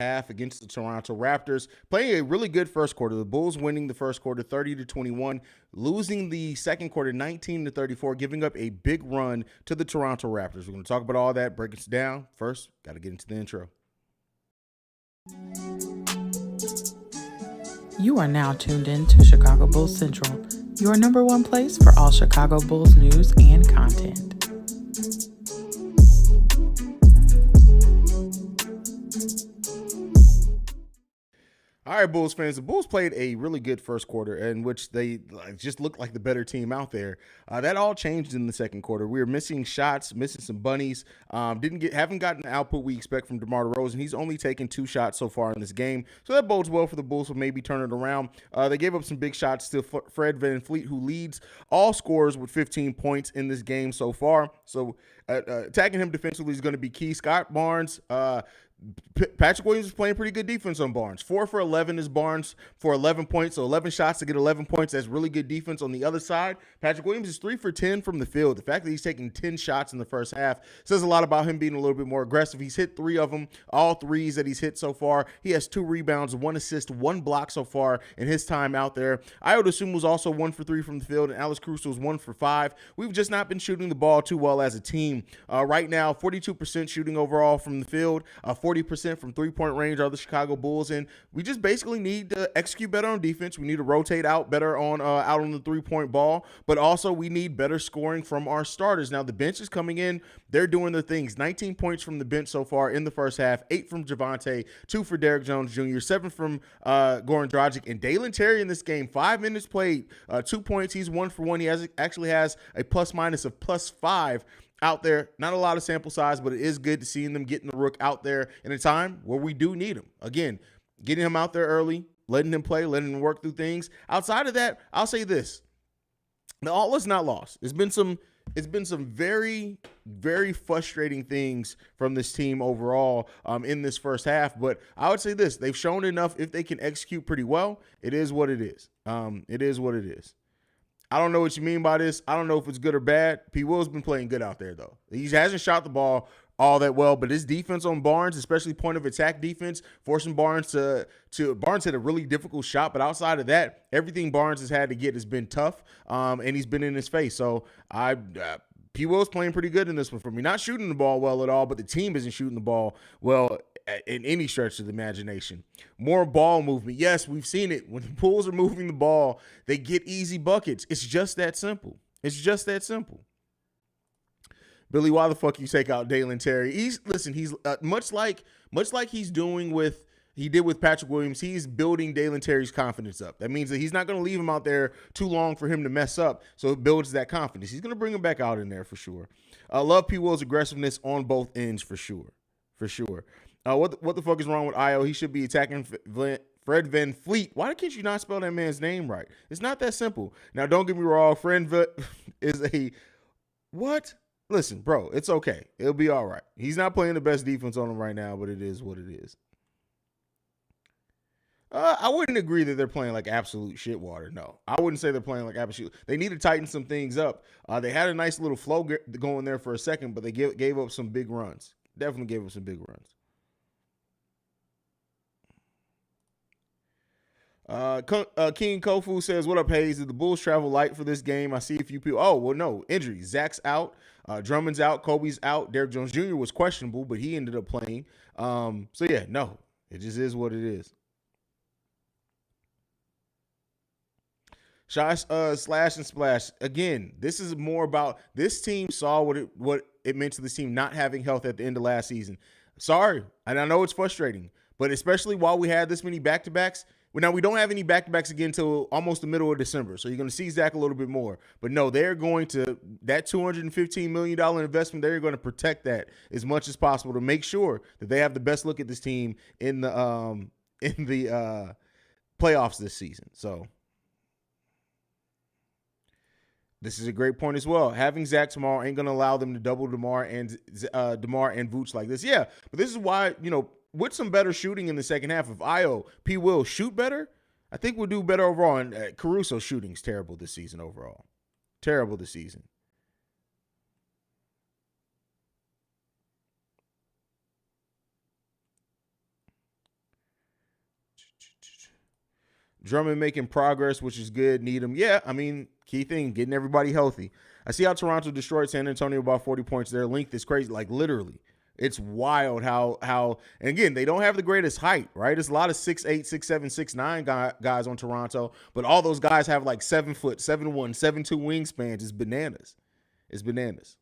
half against the Toronto Raptors, playing a really good first quarter. The Bulls winning the first quarter 30-21, losing the second quarter 19-34, giving up a big run to the Toronto Raptors. We're going to talk about all that, break it down. First, got to get into the intro. You are now tuned in to Chicago Bulls Central, your number one place for all Chicago Bulls news and content. All right, Bulls fans. The Bulls played a really good first quarter in which they just looked like the better team out there. That all changed in the second quarter. We were missing shots, missing some bunnies. Haven't gotten the output we expect from DeMar DeRozan. He's only taken 2 shots so far in this game, so that bodes well for the Bulls to maybe turn it around. They gave up some big shots to Fred VanVleet, who leads all scorers with 15 points in this game so far. So attacking him defensively is going to be key. Scott Barnes. Patrick Williams is playing pretty good defense on Barnes. 4 for 11 is Barnes for 11 points. So 11 shots to get 11 points. That's really good defense. On the other side, Patrick Williams is 3 for 10 from the field. The fact that he's taking 10 shots in the first half says a lot about him being a little bit more aggressive. He's hit 3 of them, all threes that he's hit so far. He has 2 rebounds, 1 assist, 1 block so far in his time out there. Ayo Dosunmu was also 1 for 3 from the field, and Alex Caruso was 1 for 5. We've just not been shooting the ball too well as a team. Right now, 42% shooting overall from the field, 40% from three-point range are the Chicago Bulls, and we just basically need to execute better on defense. We need to rotate out better on out on the three-point ball, but also we need better scoring from our starters. Now, the bench is coming in. They're doing their things. 19 points from the bench so far in the first half, 8 from Javonte, 2 for Derrick Jones Jr., 7 from Goran Dragic, and Dalen Terry in this game, 5 minutes played, 2 points. He's 1 for 1. He actually has a plus-minus of +5 out there. Not a lot of sample size, but it is good to see them getting the rook out there in a time where we do need him. Again, getting him out there early, letting him play, letting him work through things. Outside of that, I'll say this. All is not lost. It's been some very, very frustrating things from this team overall in this first half. But I would say this. They've shown enough. If they can execute pretty well, it is what it is. It is what it is. I don't know what you mean by this. I don't know if it's good or bad. P. Will's been playing good out there, though. He hasn't shot the ball all that well, but his defense on Barnes, especially point of attack defense, forcing Barnes to Barnes hit a really difficult shot. But outside of that, everything Barnes has had to get has been tough, and he's been in his face. So P. Will's playing pretty good in this one for me. Not shooting the ball well at all, but the team isn't shooting the ball well in any stretch of the imagination. More ball movement. Yes, we've seen it. When the Bulls are moving the ball, they get easy buckets. It's just that simple. It's just that simple. Billy, why the fuck you take out Dalen Terry? He's much like he did with Patrick Williams. He's building Dalen Terry's confidence up. That means that he's not going to leave him out there too long for him to mess up. So it builds that confidence. He's going to bring him back out in there for sure. I love P. Will's aggressiveness on both ends for sure. For sure. What the fuck is wrong with Ayo? He should be attacking Fred VanVleet. Why can't you not spell that man's name right? It's not that simple. Now, don't get me wrong. Fred is a what? Listen, bro, it's okay. It'll be all right. He's not playing the best defense on him right now, but it is what it is. I wouldn't agree that they're playing like absolute shit water. No, I wouldn't say they're playing like absolute. They need to tighten some things up. They had a nice little flow going there for a second, but they gave up some big runs. Definitely gave up some big runs. King Kofu says, "What up, Haize? Did the Bulls travel light for this game? I see a few people. Oh, well, no, injuries. Zach's out. Drummond's out. Kobe's out. Derrick Jones Jr. was questionable, but he ended up playing. So yeah, no, it just is what it is." Slash and splash. Again, this is more about this team saw what it meant to this team not having health at the end of last season. Sorry, and I know it's frustrating, but especially while we had this many back-to-backs. Now, we don't have any back-to-backs again until almost the middle of December, so you're going to see Zach a little bit more. But no, they're going to – that $215 million investment, they're going to protect that as much as possible to make sure that they have the best look at this team in the playoffs this season. So this is a great point as well. Having Zach tomorrow ain't going to allow them to double DeMar and Vooch like this. Yeah, but this is why, with some better shooting in the second half, if Ayo, P. Will shoot better, I think we'll do better overall. And Caruso's shooting is terrible this season overall. Terrible this season. Drummond making progress, which is good. Need him. Yeah, I mean, key thing, getting everybody healthy. I see how Toronto destroyed San Antonio by 40 points. Their length is crazy. Like, literally. It's wild how and again, they don't have the greatest height, right? There's a lot of 6'8", 6'7", 6'9" guys on Toronto, but all those guys have like 7 foot, 7'1", 7'2" wingspans. It's bananas. It's bananas.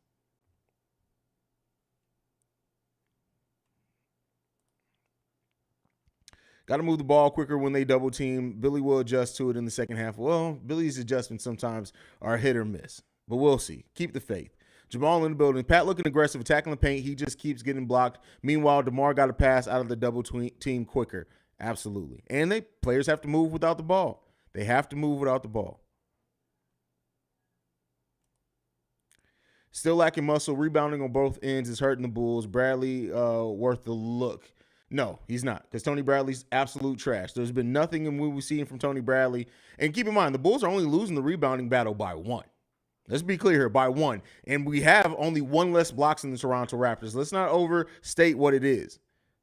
Got to move the ball quicker when they double team. Billy will adjust to it in the second half. Well, Billy's adjustments sometimes are hit or miss, but we'll see. Keep the faith. Jamal in the building. Pat looking aggressive, attacking the paint. He just keeps getting blocked. Meanwhile, DeMar got a pass out of the double team quicker. Absolutely. And players have to move without the ball. They have to move without the ball. Still lacking muscle. Rebounding on both ends is hurting the Bulls. Bradley worth the look. No, he's not, because Tony Bradley's absolute trash. There's been nothing in what we've seen from Tony Bradley. And keep in mind, the Bulls are only losing the rebounding battle by 1. Let's be clear here, by 1. And we have only 1 less blocks than the Toronto Raptors. Let's not overstate what it is.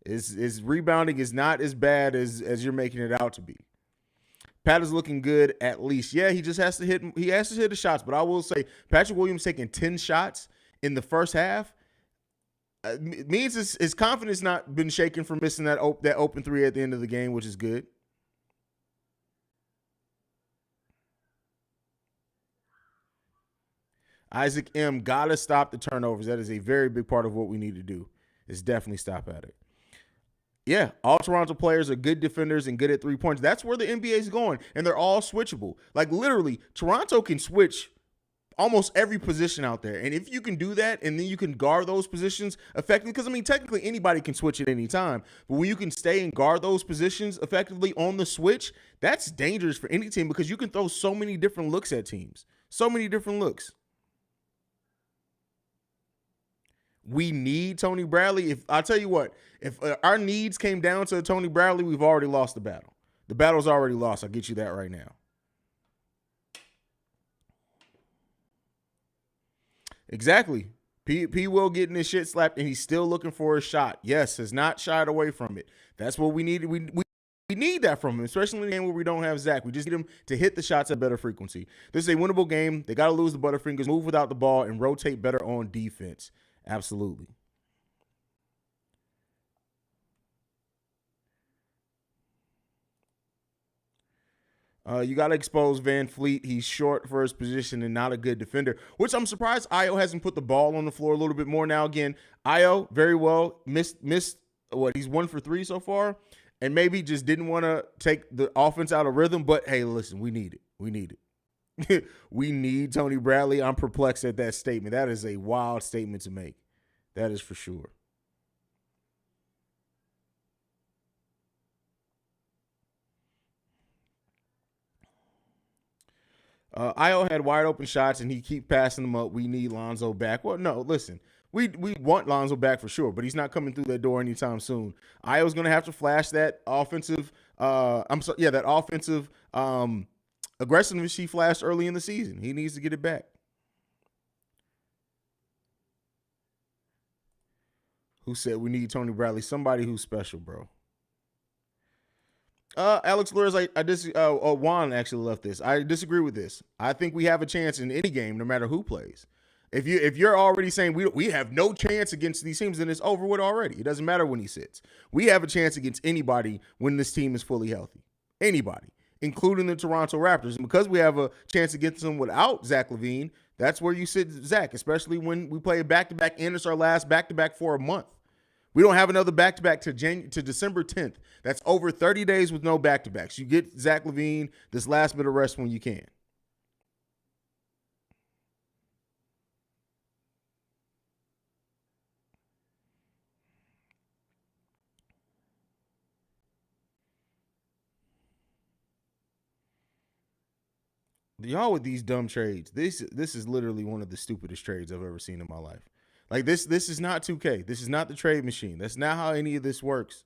His rebounding is not as bad as you're making it out to be. Pat is looking good at least. Yeah, he just has to hit the shots. But I will say, Patrick Williams taking 10 shots in the first half means his confidence not been shaken from missing that open 3 at the end of the game, which is good. Isaac M. Gotta stop the turnovers. That is a very big part of what we need to do. Is definitely stop at it. Yeah, all Toronto players are good defenders and good at 3 points. That's where the NBA is going, and they're all switchable. Like, literally, Toronto can switch almost every position out there. And if you can do that, and then you can guard those positions effectively, because, I mean, technically anybody can switch at any time, but when you can stay and guard those positions effectively on the switch, that's dangerous for any team, because you can throw so many different looks at teams. So many different looks. We need Tony Bradley. If I tell you what, if our needs came down to Tony Bradley, we've already lost the battle. The battle's already lost. I'll get you that right now. Exactly. P will getting his shit slapped, and he's still looking for a shot. Yes, has not shied away from it. That's what we need. We need that from him, especially in a game where we don't have Zach. We just need him to hit the shots at better frequency. This is a winnable game. They got to lose the Butterfingers, move without the ball, and rotate better on defense. Absolutely. You got to expose Van Fleet. He's short for his position and not a good defender, which I'm surprised Io hasn't put the ball on the floor a little bit more. Now, again, Io very well missed what, he's 1 for 3 so far, and maybe just didn't want to take the offense out of rhythm. But, hey, listen, we need it. We need it. We need Tony Bradley. I'm perplexed at that statement. That is a wild statement to make. That is for sure. Io had wide open shots, and he keep passing them up. We need Lonzo back. Well, no, listen. We want Lonzo back for sure, but he's not coming through that door anytime soon. Io's going to have to flash that offensive that offensive aggressiveness he flashed early in the season. He needs to get it back. Who said we need Tony Bradley? Somebody who's special, bro. Alex Lures, Juan actually left this. I disagree with this. I think we have a chance in any game, no matter who plays. If you're already saying we have no chance against these teams, then it's over with already. It doesn't matter when he sits. We have a chance against anybody when this team is fully healthy. Anybody, including the Toronto Raptors. And because we have a chance against them without Zach LaVine, that's where you sit Zach, especially when we play a back-to-back and it's our last back-to-back for a month. We don't have another back-to-back to December 10th. That's over 30 days with no back-to-backs. You get Zach LaVine this last bit of rest when you can. Y'all with these dumb trades. This is literally one of the stupidest trades I've ever seen in my life. Like, this is not 2K. This is not the trade machine. That's not how any of this works.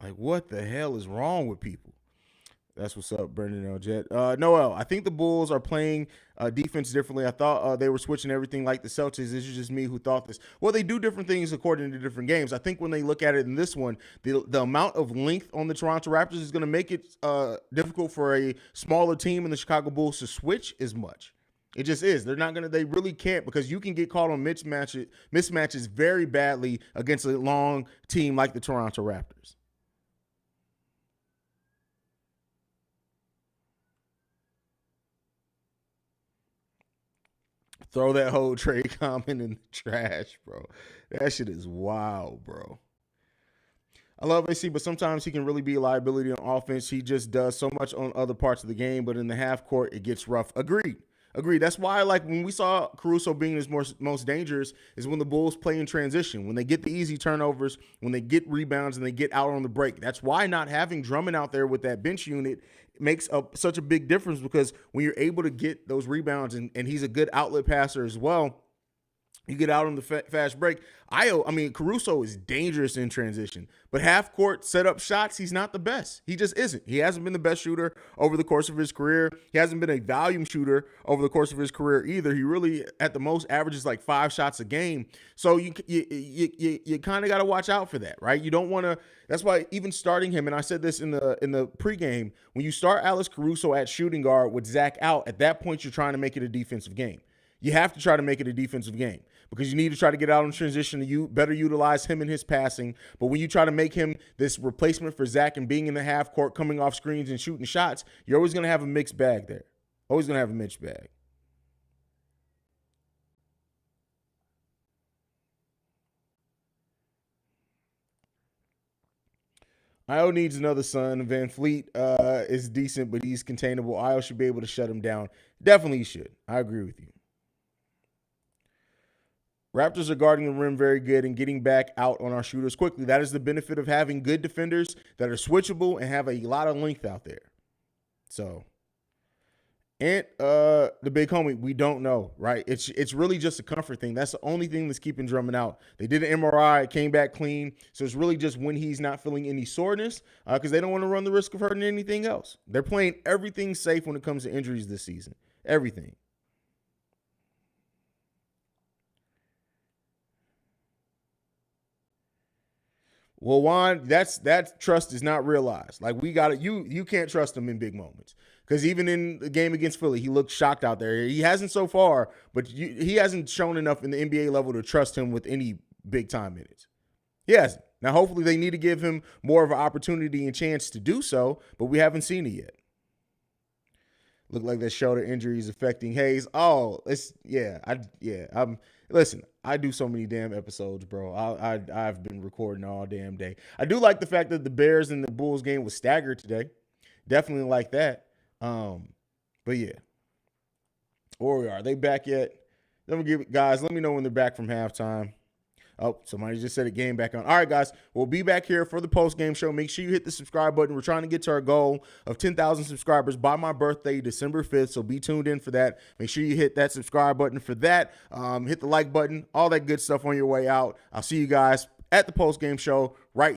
Like, what the hell is wrong with people? That's what's up, Brendan L. Jet. Noel, I think the Bulls are playing defense differently. I thought they were switching everything like the Celtics. This is just me who thought this. Well, they do different things according to different games. I think when they look at it in this one, the amount of length on the Toronto Raptors is going to make it difficult for a smaller team in the Chicago Bulls to switch as much. It just is. They're not going to, they really can't, because you can get caught on mismatches very badly against a long team like the Toronto Raptors. Throw that whole trade comment in the trash, bro. That shit is wild, bro. I love AC, but sometimes he can really be a liability on offense. He just does so much on other parts of the game, but in the half court, it gets rough. Agreed. That's why, like, when we saw Caruso being his most dangerous is when the Bulls play in transition, when they get the easy turnovers, when they get rebounds, and they get out on the break. That's why not having Drummond out there with that bench unit makes such a big difference, because when you're able to get those rebounds, and he's a good outlet passer as well, you get out on the fast break. Caruso is dangerous in transition, but half court setup shots, he's not the best. He just isn't. He hasn't been the best shooter over the course of his career. He hasn't been a volume shooter over the course of his career either. He really, at the most, averages like 5 shots a game. So you kind of got to watch out for that, right? You don't want to. That's why even starting him, and I said this in the pregame, when you start Alex Caruso at shooting guard with Zach out, at that point you're trying to make it a defensive game. You have to try to make it a defensive game, because you need to try to get out in transition to better utilize him and his passing. But when you try to make him this replacement for Zach and being in the half court, coming off screens and shooting shots, you're always going to have a mixed bag there. Always going to have a mixed bag. Io needs another son. Van Fleet is decent, but he's containable. Io should be able to shut him down. Definitely should. I agree with you. Raptors are guarding the rim very good and getting back out on our shooters quickly. That is the benefit of having good defenders that are switchable and have a lot of length out there. So, and the big homie, we don't know, right? It's really just a comfort thing. That's the only thing that's keeping Drummond out. They did an MRI, it came back clean. So it's really just when he's not feeling any soreness, because they don't want to run the risk of hurting anything else. They're playing everything safe when it comes to injuries this season. Everything. Well, Juan, that trust is not realized. Like, we got it. You can't trust him in big moments, because even in the game against Philly, he looked shocked out there. He hasn't so far, but he hasn't shown enough in the NBA level to trust him with any big time minutes. He hasn't. Now, hopefully, they need to give him more of an opportunity and chance to do so, but we haven't seen it yet. Look like that shoulder injury is affecting Haize. Oh, listen, I do so many damn episodes, bro. I've been recording all damn day. I do like the fact that the Bears and the Bulls game was staggered today. Definitely like that. But yeah. Are they back yet? Let me know when they're back from halftime. Oh, somebody just said it, game back on. All right, guys, we'll be back here for the post-game show. Make sure you hit the subscribe button. We're trying to get to our goal of 10,000 subscribers by my birthday, December 5th, so be tuned in for that. Make sure you hit that subscribe button for that. Hit the like button, all that good stuff on your way out. I'll see you guys at the post-game show right